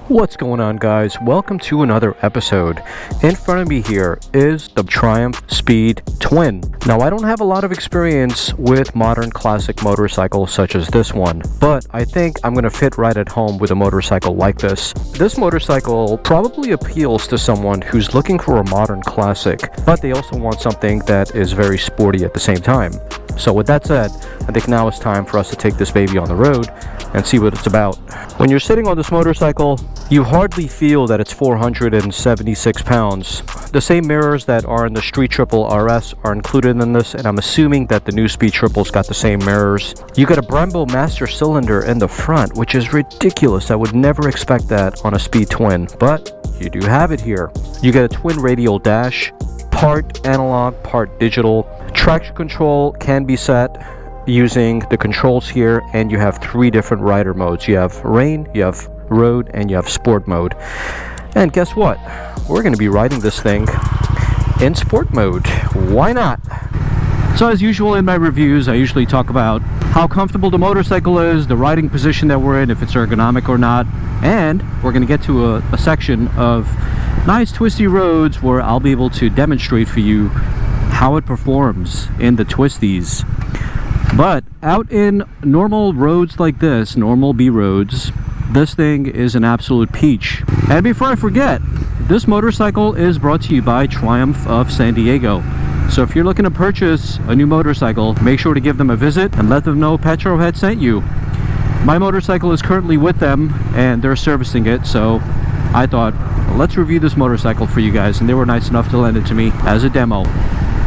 What's going on, guys? Welcome to another episode. In front of me here is the Triumph Speed Twin. Now, I don't have a lot of experience with modern classic motorcycles such as this one, but I think I'm going to fit right at home with a motorcycle like this. This motorcycle probably appeals to someone who's looking for a modern classic, but they also want something that is very sporty at the same time. So with that said, I think now it's time for us to take this baby on the road and see what it's about. When you're sitting on this motorcycle, you hardly feel that it's 476 pounds. The same mirrors that are in the Street Triple RS are included in this, and I'm assuming that the new Speed Triple's got the same mirrors. You got a Brembo master cylinder in the front, which is ridiculous. I would never expect that on a Speed Twin, but you do have it here. You get a twin radial dash, part analog, part digital. Traction control can be set using the controls here, and you have 3 different rider modes. You have rain, you have road, and you have sport mode. And guess what? We're going to be riding this thing in sport mode. Why not? So as usual in my reviews, I usually talk about how comfortable the motorcycle is, the riding position that we're in, if it's ergonomic or not, and we're going to get to a section of nice twisty roads where I'll be able to demonstrate for you how it performs in the twisties. But out in normal roads like this, normal B roads, this thing is an absolute peach. And before I forget, this motorcycle is brought to you by Triumph of San Diego. So if you're looking to purchase a new motorcycle, make sure to give them a visit and let them know Petrohead sent you. My motorcycle is currently with them and they're servicing it, so I thought, let's review this motorcycle for you guys, and they were nice enough to lend it to me as a demo.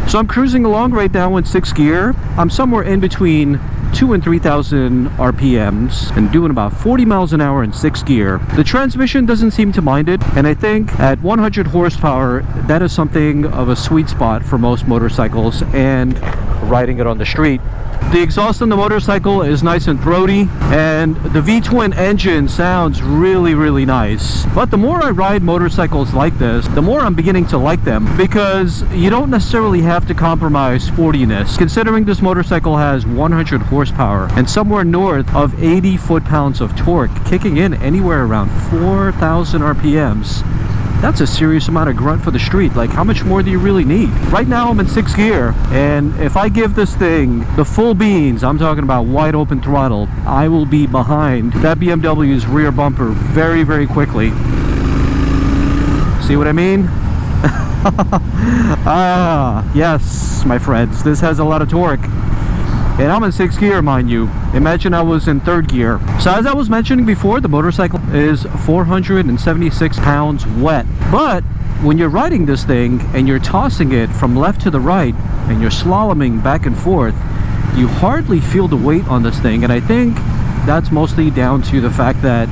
So I'm cruising along right now in 6th gear. I'm somewhere in between 2,000 and 3,000 RPMs and doing about 40 miles an hour in 6th gear. The transmission doesn't seem to mind it, and I think at 100 horsepower, that is something of a sweet spot for most motorcycles and riding it on the street. The exhaust on the motorcycle is nice and throaty, and the V-twin engine sounds really nice. But the more I ride motorcycles like this, the more I'm beginning to like them, because you don't necessarily have to compromise sportiness. Considering this motorcycle has 100 horsepower and somewhere north of 80 foot-pounds of torque, kicking in anywhere around 4,000 RPMs. That's a serious amount of grunt for the street. Like, how much more do you really need? Right now I'm in 6th gear, and if I give this thing the full beans, I'm talking about wide open throttle, I will be behind that BMW's rear bumper very quickly. See what I mean? Yes, my friends, this has a lot of torque. And I'm in 6th gear, mind you. Imagine I was in 3rd gear. So as I was mentioning before, the motorcycle is 476 pounds wet. But when you're riding this thing and you're tossing it from left to the right and you're slaloming back and forth, you hardly feel the weight on this thing. And I think that's mostly down to the fact that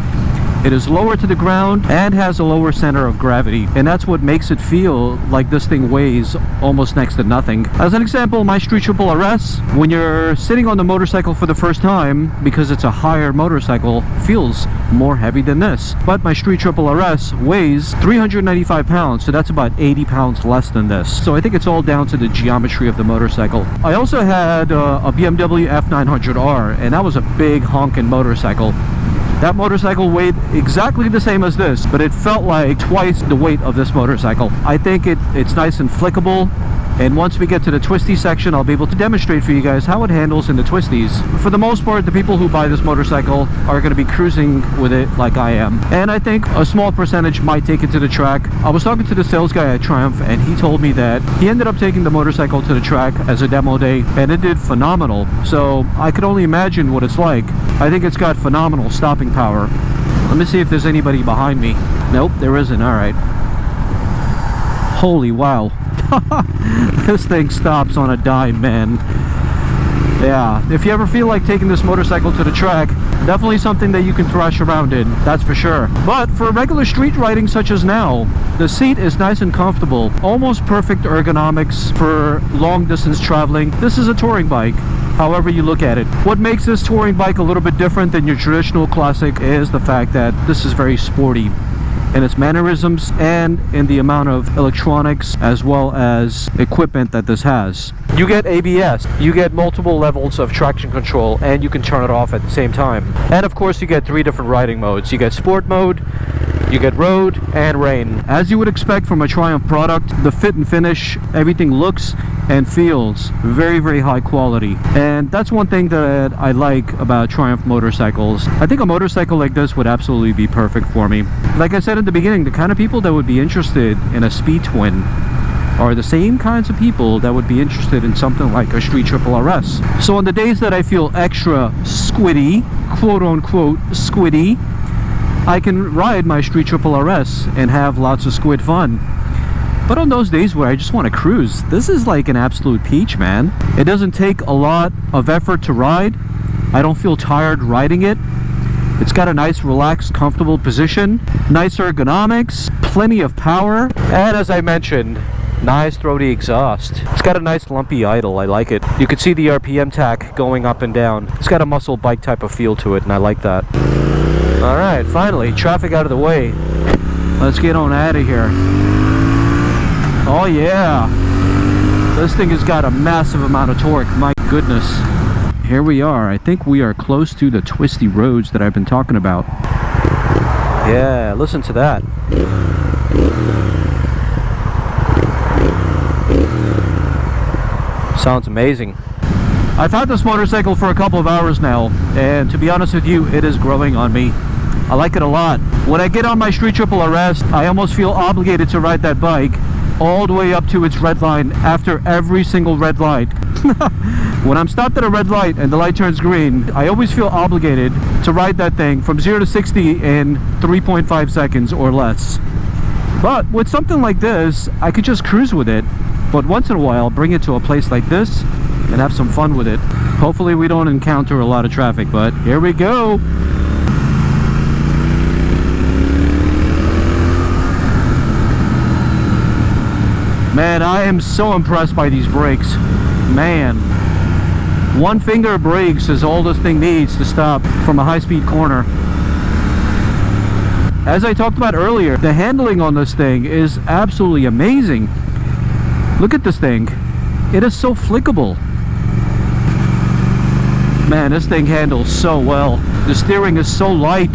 it is lower to the ground and has a lower center of gravity, and that's what makes it feel like this thing weighs almost next to nothing. As an example, my Street Triple RS, when you're sitting on the motorcycle for the first time, because it's a higher motorcycle, feels more heavy than this. But my Street Triple RS weighs 395 pounds, so that's about 80 pounds less than this. So I think it's all down to the geometry of the motorcycle. I also had a BMW F900R, and that was a big honking motorcycle. That motorcycle weighed exactly the same as this, but it felt like twice the weight of this motorcycle. I think it's nice and flickable, and once we get to the twisty section, I'll be able to demonstrate for you guys how it handles in the twisties. For the most part, the people who buy this motorcycle are going to be cruising with it like I am, and I think a small percentage might take it to the track. I was talking to the sales guy at Triumph, and he told me that he ended up taking the motorcycle to the track as a demo day, and it did phenomenal. So I could only imagine what it's like. I think it's got phenomenal stopping power. Let me see if there's anybody behind me. Nope, there isn't. All right. Holy wow. This thing stops on a dime, man. Yeah, if you ever feel like taking this motorcycle to the track, definitely something that you can thrash around in, that's for sure. But for regular street riding such as now, the seat is nice and comfortable, almost perfect ergonomics for long distance traveling. This is a touring bike, however you look at it. What makes this touring bike a little bit different than your traditional classic is the fact that this is very sporty in its mannerisms and in the amount of electronics as well as equipment that this has. You get ABS, you get multiple levels of traction control, and you can turn it off at the same time. And of course you get 3 different riding modes. You get sport mode, You get road and rain. As you would expect from a Triumph product, the fit and finish, everything looks and feels very, very high quality. And that's one thing that I like about Triumph motorcycles. I think a motorcycle like this would absolutely be perfect for me. Like I said in the beginning, the kind of people that would be interested in a Speed Twin are the same kinds of people that would be interested in something like a Street Triple RS. So on the days that I feel extra squiddy, quote unquote squiddy, I can ride my Street Triple RS and have lots of squid fun. But on those days where I just want to cruise, this is like an absolute peach, man. It doesn't take a lot of effort to ride. I don't feel tired riding it. It's got a nice, relaxed, comfortable position, nice ergonomics, plenty of power, and as I mentioned, nice throaty exhaust. It's got a nice lumpy idle. I like it. You can see the RPM tack going up and down. It's got a muscle bike type of feel to it, and I like that. Alright, finally, traffic out of the way. Let's get on out of here. Oh yeah! This thing has got a massive amount of torque, my goodness. Here we are. I think we are close to the twisty roads that I've been talking about. Yeah, listen to that. Sounds amazing. I've had this motorcycle for a couple of hours now, and to be honest with you, it is growing on me. I like it a lot. When I get on my Street Triple RS, I almost feel obligated to ride that bike all the way up to its red line after every single red light. When I'm stopped at a red light and the light turns green, I always feel obligated to ride that thing from 0 to 60 in 3.5 seconds or less. But with something like this, I could just cruise with it. But once in a while, bring it to a place like this and have some fun with it. Hopefully we don't encounter a lot of traffic, but here we go. Man, I am so impressed by these brakes. Man, one finger brakes is all this thing needs to stop from a high-speed corner. As I talked about earlier, the handling on this thing is absolutely amazing. Look at this thing. It is so flickable. Man, this thing handles so well. The steering is so light.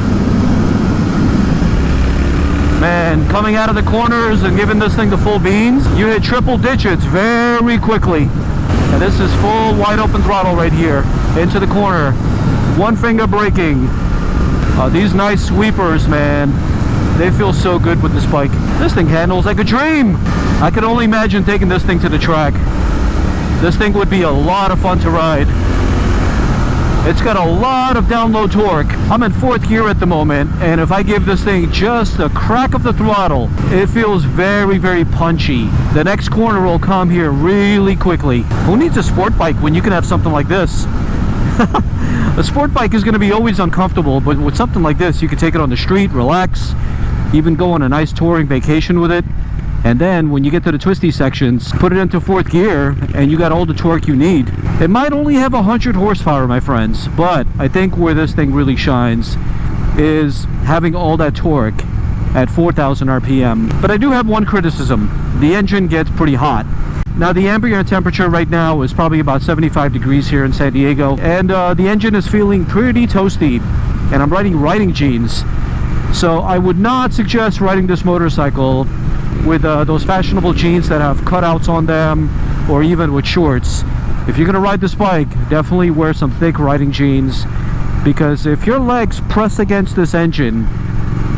Man, coming out of the corners and giving this thing the full beans, you hit triple digits very quickly. And this is full wide open throttle right here into the corner. One finger braking. These nice sweepers, man, they feel so good with this bike. This thing handles like a dream. I can only imagine taking this thing to the track. This thing would be a lot of fun to ride. It's got a lot of down low torque. I'm in 4th gear at the moment, and if I give this thing just a crack of the throttle, it feels very, very punchy. The next corner will come here really quickly. Who needs a sport bike when you can have something like this? A sport bike is going to be always uncomfortable, but with something like this, you can take it on the street, relax, even go on a nice touring vacation with it. And then when you get to the twisty sections, put it into 4th gear and you got all the torque you need. It might only have 100 horsepower, my friends, but I think where this thing really shines is having all that torque at 4,000 RPM. But I do have one criticism. The engine gets pretty hot. Now the ambient temperature right now is probably about 75 degrees here in San Diego, and the engine is feeling pretty toasty, and I'm riding jeans. So I would not suggest riding this motorcycle with those fashionable jeans that have cutouts on them, or even with shorts. If you're gonna ride this bike, definitely wear some thick riding jeans, because if your legs press against this engine,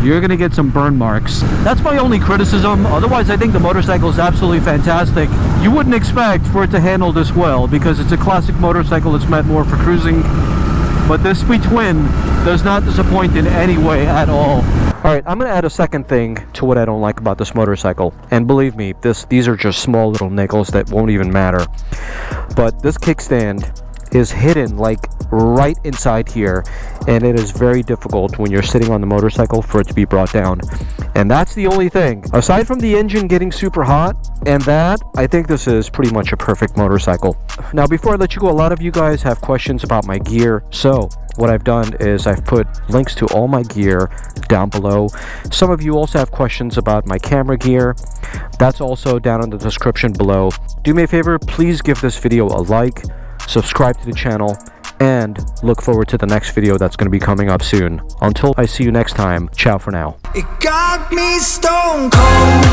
you're gonna get some burn marks. That's my only criticism. Otherwise, I think the motorcycle is absolutely fantastic. You wouldn't expect for it to handle this well, because it's a classic motorcycle that's meant more for cruising. But this Speed Twin does not disappoint in any way at all. Alright, I'm going to add a second thing to what I don't like about this motorcycle. And believe me, these are just small little niggles that won't even matter. But this kickstand is hidden like right inside here, and it is very difficult when you're sitting on the motorcycle for it to be brought down. And that's the only thing. Aside from the engine getting super hot and that, I think this is pretty much a perfect motorcycle. Now before I let you go, a lot of you guys have questions about my gear, so what I've done is I've put links to all my gear down below. Some of you also have questions about my camera gear. That's also down in the description below. Do me a favor, please give this video a like, subscribe to the channel, and look forward to the next video that's going to be coming up soon. Until I see you next time, ciao for now. It got me stone cold.